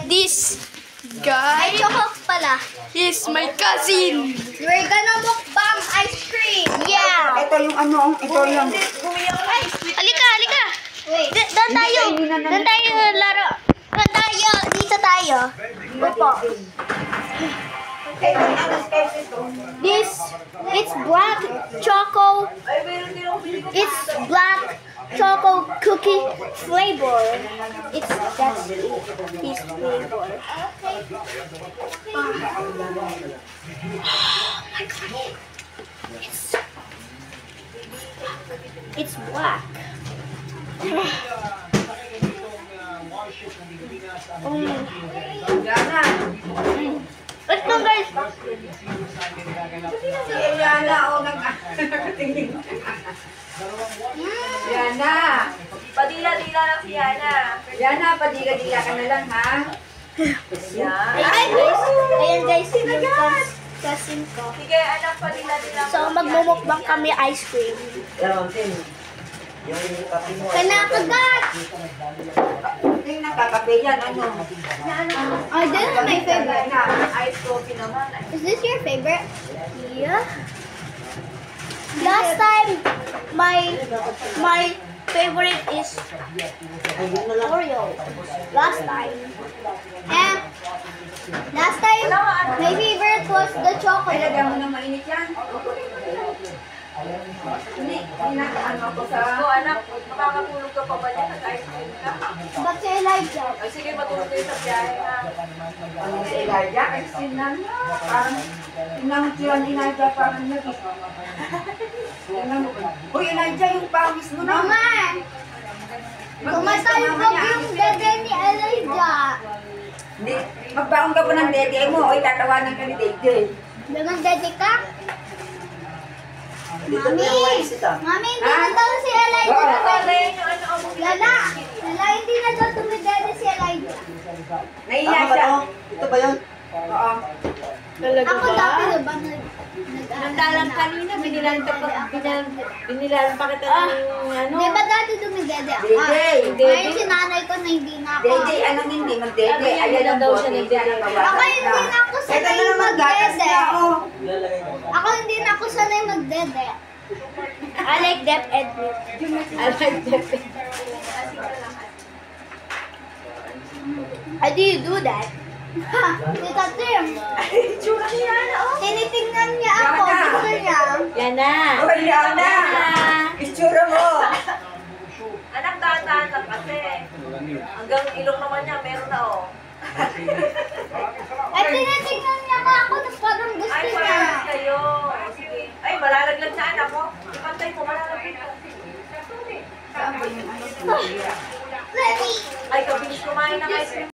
This guy is my cousin. We're gonna mukbang ice cream. Yeah. Ito yung ano, ito yung... Halika, halika. Wait. Doon tayo. Doon tayo laro. Doon tayo. Dito tayo. Opo. It's black choco cookie flavor. That's his flavor. Oh my god. It's black. Let's go, guys. Si Eliana, nagtingin. Yana. Padila-dila lang si Yana. Yana, padila-dila ka na lang, ha? Ayan guys, cousin ko. Sige, anak, padila-dila. So, magmumukbang kami ice cream. Kanakagat! Ito yung nakakape yan, ano? Oh, this is my favorite. Ice coffee naman. Is this your favorite? Yeah. Last time, my favorite is Oreo. Last time. And last time, my favorite was the chocolate. Ilagyan mo ng mainit yan. Hindi ano ako sa... So, anak, makakatulog ka pa ba niya? Nag-ice cream ka? But si Elijah. Ay, sige, matulog kayo sa biyahe na. Ano si Elijah? Ay, sinan. Parang... Tingnan mo siya ni Elijah, parang nag... Tingnan mo. Uy, Elijah, yung pawis mo na. Mama! Tumatalbog yung dede ni Elijah. Hindi. Magbaon ka po ng dede mo. Uy, tatawanan ka ni dede. Dagang dede ka? Mami! Mami, hindi na daw si Elijah. Patayin yung ano ang Lala! Lala, hindi na daw tumidede si Elijah. Naiya siya. Ito ba yun? Oo. Ako dati na ba Nandalang kanina, binilan pa kita ng ano. Di ba dati tumidede ako? Dede. Ngayon si nanay ko na hindi na ako. Dede, anong hindi? Mag-dede. Ayan ang daw bote. siya nagdede. Ako hindi na ako Ito sanay na naman gatas magdede. na, oh. Ako hindi na ako sanay magdede. I like that edit. I like that. How do you do that? Ha! Tita Tim! Tsura ni Yana, oh. Tinitingnan niya ako. Yana. Gusto niya. Yana. Uy, Liana. Itsura mo. Anak, dahan-dahan lang kasi. Hanggang ilong naman niya, meron na, oh. Ay, tinitingnan niya ako. Tapos parang gusto Ay, niya. parehas kayo. Sige. Ay, malalaglag sa anak ko. Ipantay ko, malalaglag. Ready! Ay, kabilis kumain ng ice cream.